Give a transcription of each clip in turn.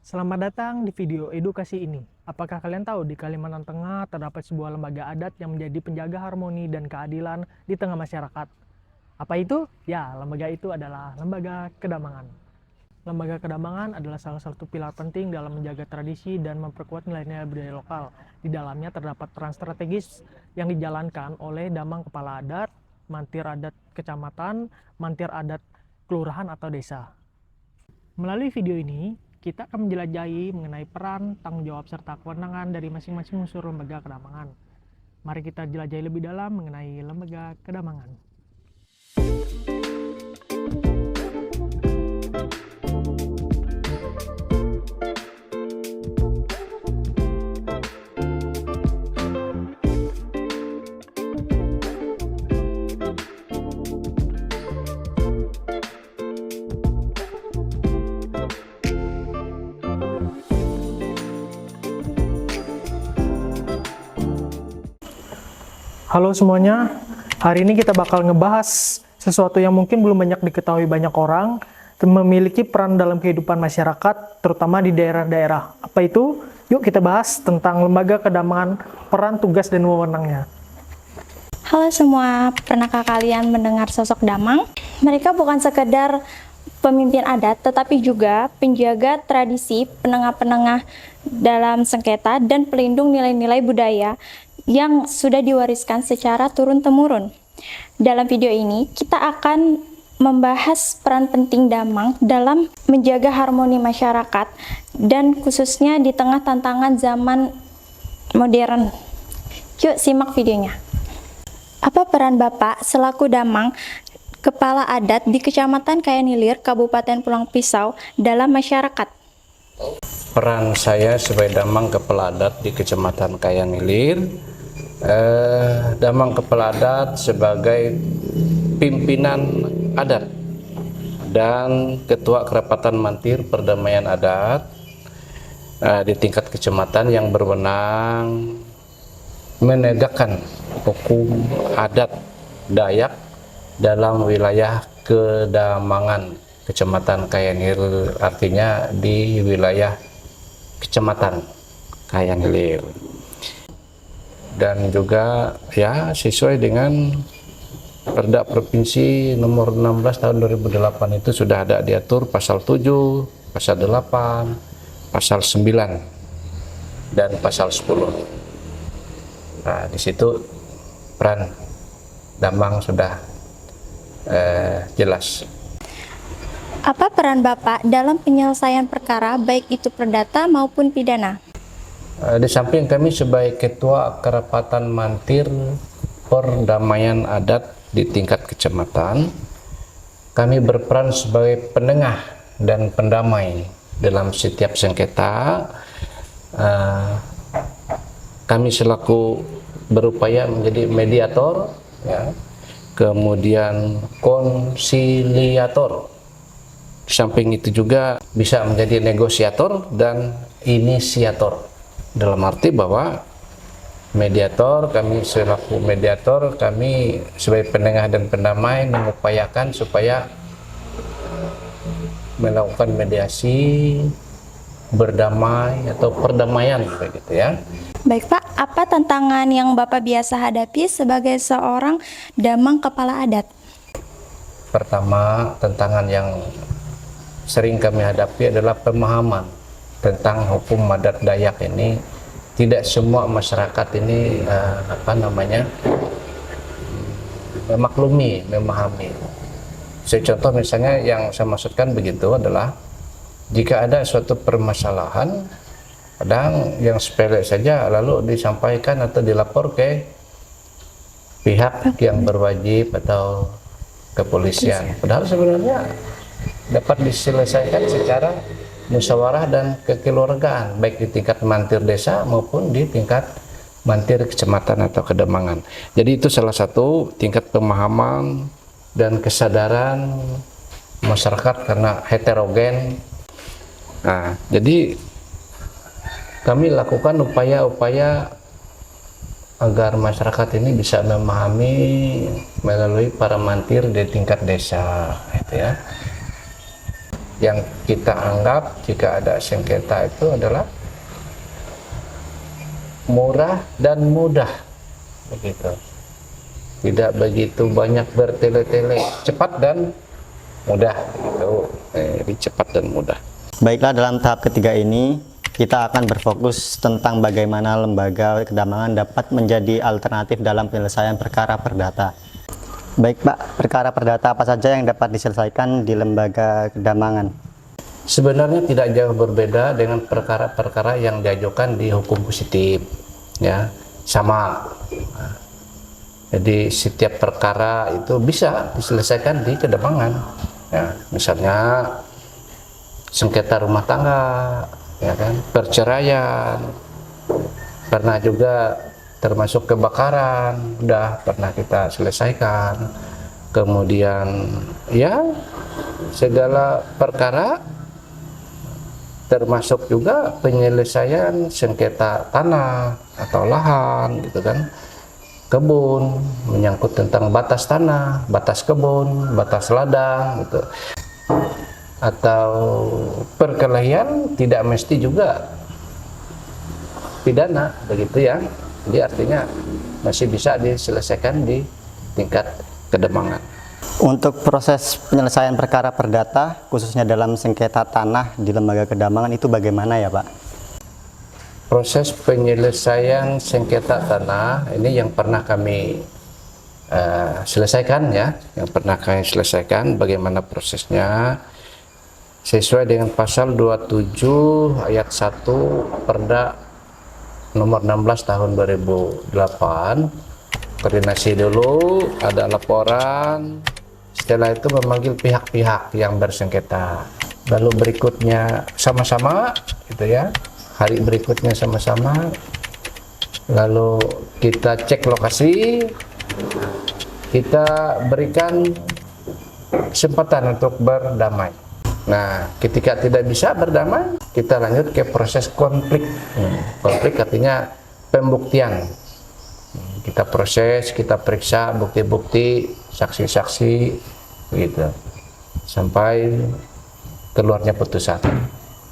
Selamat datang di video edukasi ini. Apakah kalian tahu di Kalimantan Tengah terdapat sebuah lembaga adat yang menjadi penjaga harmoni dan keadilan di tengah masyarakat? Apa itu? Ya, lembaga itu adalah Lembaga Kedamangan. Lembaga Kedamangan adalah salah satu pilar penting dalam menjaga tradisi dan memperkuat nilai-nilai budaya lokal. Di dalamnya terdapat peran strategis yang dijalankan oleh Damang Kepala Adat, Mantir Adat Kecamatan, Mantir Adat Kelurahan atau Desa. Melalui video ini, kita akan menjelajahi mengenai peran, tanggung jawab, serta kewenangan dari masing-masing unsur lembaga kedamangan. Mari kita jelajahi lebih dalam mengenai lembaga kedamangan. Halo semuanya, hari ini kita bakal ngebahas sesuatu yang mungkin belum banyak diketahui banyak orang, memiliki peran dalam kehidupan masyarakat, terutama di daerah-daerah. Apa itu? Yuk kita bahas tentang lembaga kedamangan, peran, tugas, dan wewenangnya. Halo semua, pernahkah kalian mendengar sosok Damang? Mereka bukan sekedar pemimpin adat, tetapi juga penjaga tradisi, penengah-penengah dalam sengketa, dan pelindung nilai-nilai budaya yang sudah diwariskan secara turun-temurun. Dalam video ini, kita akan membahas peran penting Damang dalam menjaga harmoni masyarakat, dan khususnya di tengah tantangan zaman modern. Yuk simak videonya. Apa peran Bapak selaku Damang, Kepala Adat di Kecamatan Kayanhilir, Kabupaten Pulang Pisau dalam masyarakat? Peran saya sebagai Damang Kepala Adat di Kecamatan Kayanhilir, Damang Kepala Adat sebagai pimpinan adat dan Ketua Kerapatan Mantir Perdamaian Adat di tingkat kecamatan yang berwenang menegakkan hukum adat Dayak dalam wilayah Kedamangan Kecamatan Kayanhilir, artinya di wilayah Kecamatan Kayanhilir. Dan juga ya sesuai dengan Perda Provinsi nomor 16 tahun 2008 itu sudah ada diatur pasal 7, pasal 8, pasal 9 dan pasal 10. Nah, di situ peran Damang sudah jelas. Apa peran Bapak dalam penyelesaian perkara baik itu perdata maupun pidana? Di samping kami sebagai Ketua Kerapatan Mantir Perdamaian Adat di tingkat kecamatan, kami berperan sebagai penengah dan pendamai dalam setiap sengketa. Kami selaku berupaya menjadi mediator, ya, kemudian konsiliator. Di samping itu juga bisa menjadi negosiator dan inisiator. Dalam arti bahwa mediator, kami selaku mediator, kami sebagai penengah dan pendamai mengupayakan supaya melakukan mediasi, berdamai atau perdamaian begitu ya. Baik Pak, apa tantangan yang Bapak biasa hadapi sebagai seorang Damang Kepala Adat? Pertama, tantangan yang sering kami hadapi adalah pemahaman tentang hukum adat Dayak ini. Tidak semua masyarakat ini memaklumi, memahami. Contoh misalnya yang saya maksudkan begitu adalah jika ada suatu permasalahan, kadang yang sepele saja lalu disampaikan atau dilapor ke pihak yang berwajib atau kepolisian. Padahal sebenarnya dapat diselesaikan secara musyawarah dan kekeluargaan, baik di tingkat mantir desa maupun di tingkat mantir kecamatan atau kedamangan. Jadi itu salah satu tingkat pemahaman dan kesadaran masyarakat karena heterogen. Nah, jadi kami lakukan upaya-upaya agar masyarakat ini bisa memahami melalui para mantir di tingkat desa, gitu ya. yang kita anggap jika ada sengketa itu adalah murah dan mudah, begitu. Tidak begitu banyak bertele-tele, cepat dan mudah, begitu. Jadi cepat dan mudah. Baiklah, dalam tahap ketiga ini kita akan berfokus tentang bagaimana lembaga kedamangan dapat menjadi alternatif dalam penyelesaian perkara perdata. Baik Pak, perkara perdata apa saja yang dapat diselesaikan di lembaga kedamangan? Sebenarnya tidak jauh berbeda dengan perkara-perkara yang diajukan di hukum positif, ya, sama. Jadi setiap perkara itu bisa diselesaikan di kedamangan, ya, misalnya sengketa rumah tangga, ya kan, perceraian, pernah juga termasuk kebakaran, udah pernah kita selesaikan. Kemudian ya segala perkara, termasuk juga penyelesaian sengketa tanah atau lahan, gitu kan, kebun, menyangkut tentang batas tanah, batas kebun, batas ladang, gitu. Atau perkelahian tidak mesti juga pidana, begitu ya. Jadi artinya masih bisa diselesaikan di tingkat kedamangan. Untuk proses penyelesaian perkara perdata, khususnya dalam sengketa tanah di lembaga kedamangan itu bagaimana ya Pak? Proses penyelesaian sengketa tanah ini yang pernah kami selesaikan, ya, yang pernah kami selesaikan bagaimana prosesnya sesuai dengan pasal 27 ayat 1 Perda nomor 16 tahun 2008. Koordinasi dulu, ada laporan, setelah itu memanggil pihak-pihak yang bersengketa, lalu berikutnya sama-sama, gitu ya, hari berikutnya sama-sama, lalu kita cek lokasi, kita berikan kesempatan untuk berdamai. Nah, ketika tidak bisa berdamai, kita lanjut ke proses konflik. Konflik artinya pembuktian. Kita proses, kita periksa bukti-bukti, saksi-saksi, gitu, sampai keluarnya putusan.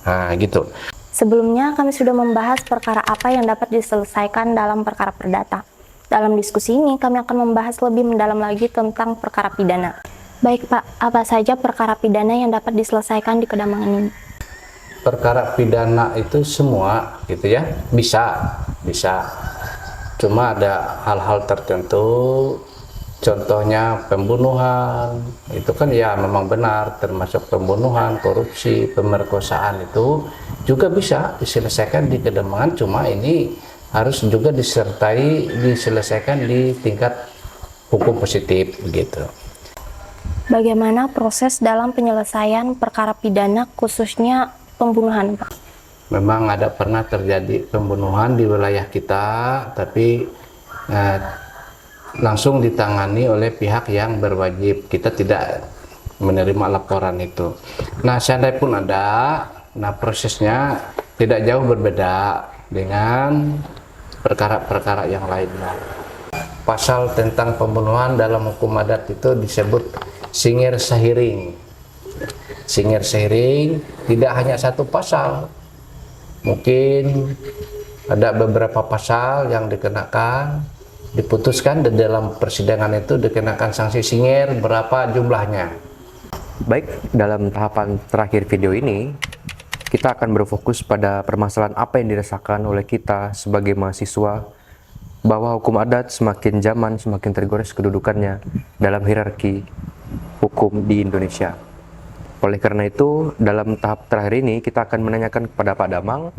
Nah, gitu. Sebelumnya kami sudah membahas perkara apa yang dapat diselesaikan dalam perkara perdata. Dalam diskusi ini kami akan membahas lebih mendalam lagi tentang perkara pidana. Baik Pak, apa saja perkara pidana yang dapat diselesaikan di kedamangan ini? Perkara pidana itu semua, gitu ya, bisa. Cuma ada hal-hal tertentu, contohnya pembunuhan, itu kan ya memang benar, termasuk pembunuhan, korupsi, pemerkosaan itu juga bisa diselesaikan di kedamangan, cuma ini harus juga diselesaikan di tingkat hukum positif, begitu. Bagaimana proses dalam penyelesaian perkara pidana khususnya pembunuhan, Pak? Memang ada pernah terjadi pembunuhan di wilayah kita, tapi langsung ditangani oleh pihak yang berwajib. Kita tidak menerima laporan itu. Nah, seandainya pun ada, nah prosesnya tidak jauh berbeda dengan perkara-perkara yang lainnya. Pasal tentang pembunuhan dalam hukum adat itu disebut singir sahiring. Singir sahiring tidak hanya satu pasal, mungkin ada beberapa pasal yang dikenakan, diputuskan, dan dalam persidangan itu dikenakan sanksi singir berapa jumlahnya. Baik, dalam tahapan terakhir video ini kita akan berfokus pada permasalahan apa yang dirasakan oleh kita sebagai mahasiswa, bahwa hukum adat semakin zaman semakin tergores kedudukannya dalam hierarki hukum di Indonesia. Oleh karena itu, dalam tahap terakhir ini kita akan menanyakan kepada Pak Damang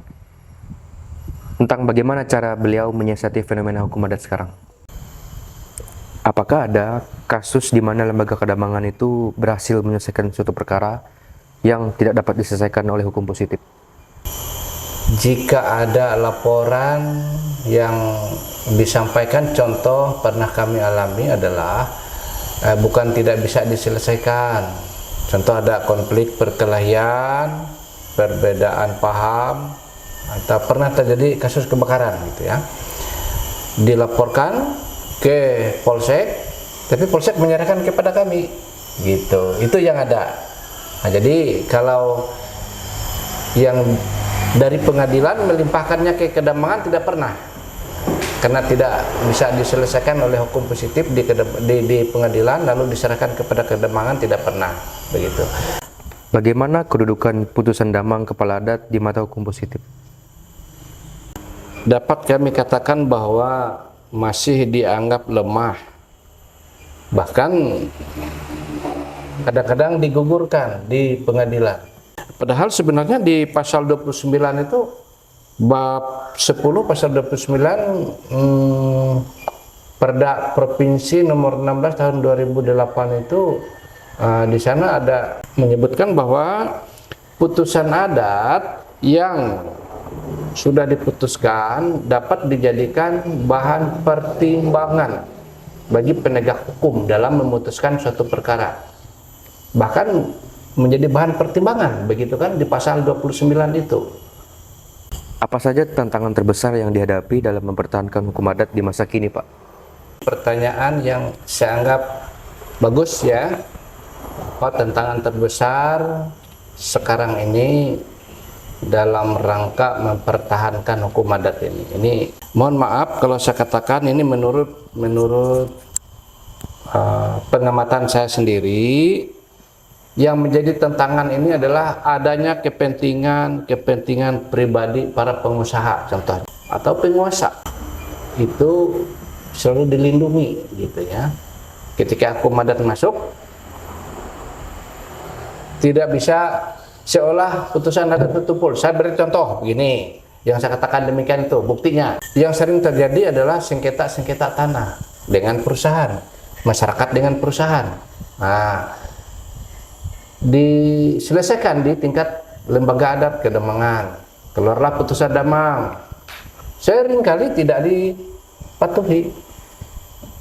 tentang bagaimana cara beliau menyiasati fenomena hukum adat sekarang. Apakah ada kasus di mana lembaga kedamangan itu berhasil menyelesaikan suatu perkara yang tidak dapat diselesaikan oleh hukum positif? Jika ada laporan yang disampaikan, contoh pernah kami alami adalah bukan tidak bisa diselesaikan. Contoh ada konflik perkelahian, perbedaan paham, atau pernah terjadi kasus kebakaran, gitu ya. Dilaporkan ke polsek, tapi polsek menyerahkan kepada kami, gitu. Itu yang ada. Nah, jadi kalau yang dari pengadilan melimpahkannya ke Kedamangan tidak pernah, karena tidak bisa diselesaikan oleh hukum positif di pengadilan lalu diserahkan kepada Kedamangan, tidak pernah begitu. Bagaimana kedudukan putusan damang kepala adat di mata hukum positif? Dapat kami katakan bahwa masih dianggap lemah, bahkan kadang-kadang digugurkan di pengadilan. Padahal sebenarnya di pasal 29 itu bab 10 pasal 29 Perda Provinsi nomor 16 tahun 2008 itu di sana ada menyebutkan bahwa putusan adat yang sudah diputuskan dapat dijadikan bahan pertimbangan bagi penegak hukum dalam memutuskan suatu perkara, bahkan menjadi bahan pertimbangan, begitu kan, di pasal 29 itu. Apa saja tantangan terbesar yang dihadapi dalam mempertahankan hukum adat di masa kini, Pak? Pertanyaan yang saya anggap bagus ya. Tantangan terbesar sekarang ini dalam rangka mempertahankan hukum adat ini mohon maaf kalau saya katakan ini menurut pengamatan saya sendiri, yang menjadi tantangan ini adalah adanya kepentingan pribadi para pengusaha contohnya atau penguasa, itu selalu dilindungi gitu ya. Ketika hukum adat masuk, tidak bisa seolah putusan adat itu tumpul. Saya beri contoh begini, yang saya katakan demikian itu buktinya. Yang sering terjadi adalah sengketa tanah dengan perusahaan, masyarakat dengan perusahaan. Nah, diselesaikan di tingkat lembaga adat Kedamangan, keluarlah putusan damang. Seringkali tidak dipatuhi.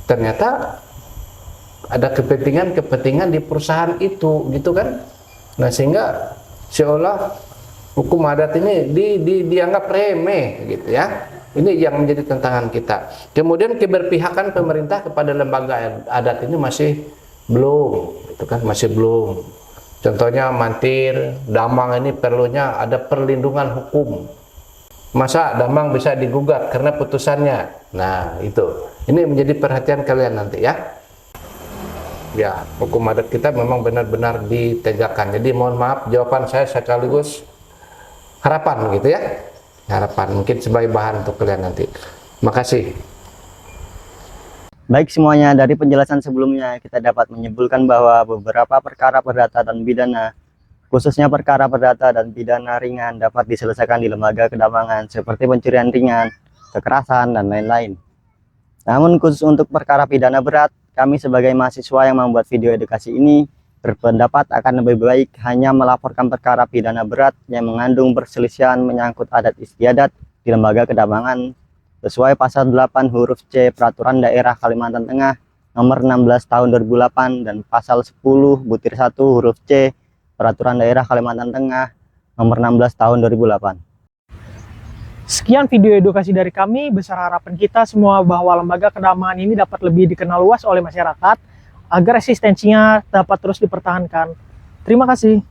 Ternyata ada kepentingan di perusahaan itu, gitu kan? Nah, sehingga seolah hukum adat ini dianggap remeh gitu ya. Ini yang menjadi tantangan kita. Kemudian keberpihakan pemerintah kepada lembaga adat ini masih belum, itu kan masih belum. Contohnya Mantir, Damang ini perlunya ada perlindungan hukum. Masa Damang bisa digugat karena putusannya? Nah, itu. Ini menjadi perhatian kalian nanti ya. Ya, hukum adat kita memang benar-benar ditegakkan. Jadi mohon maaf, jawaban saya sekaligus harapan gitu ya. Harapan mungkin sebagai bahan untuk kalian nanti. Makasih. Baik semuanya, dari penjelasan sebelumnya kita dapat menyimpulkan bahwa beberapa perkara perdata dan pidana, khususnya perkara perdata dan pidana ringan, dapat diselesaikan di lembaga Kedamangan seperti pencurian ringan, kekerasan, dan lain-lain. Namun khusus untuk perkara pidana berat, kami sebagai mahasiswa yang membuat video edukasi ini berpendapat akan lebih baik hanya melaporkan perkara pidana berat yang mengandung perselisihan menyangkut adat istiadat di lembaga Kedamangan sesuai pasal 8 huruf C Peraturan Daerah Kalimantan Tengah nomor 16 tahun 2008 dan pasal 10 butir 1 huruf C Peraturan Daerah Kalimantan Tengah nomor 16 tahun 2008. Sekian video edukasi dari kami. Besar harapan kita semua bahwa lembaga Kedamangan ini dapat lebih dikenal luas oleh masyarakat agar eksistensinya dapat terus dipertahankan. Terima kasih.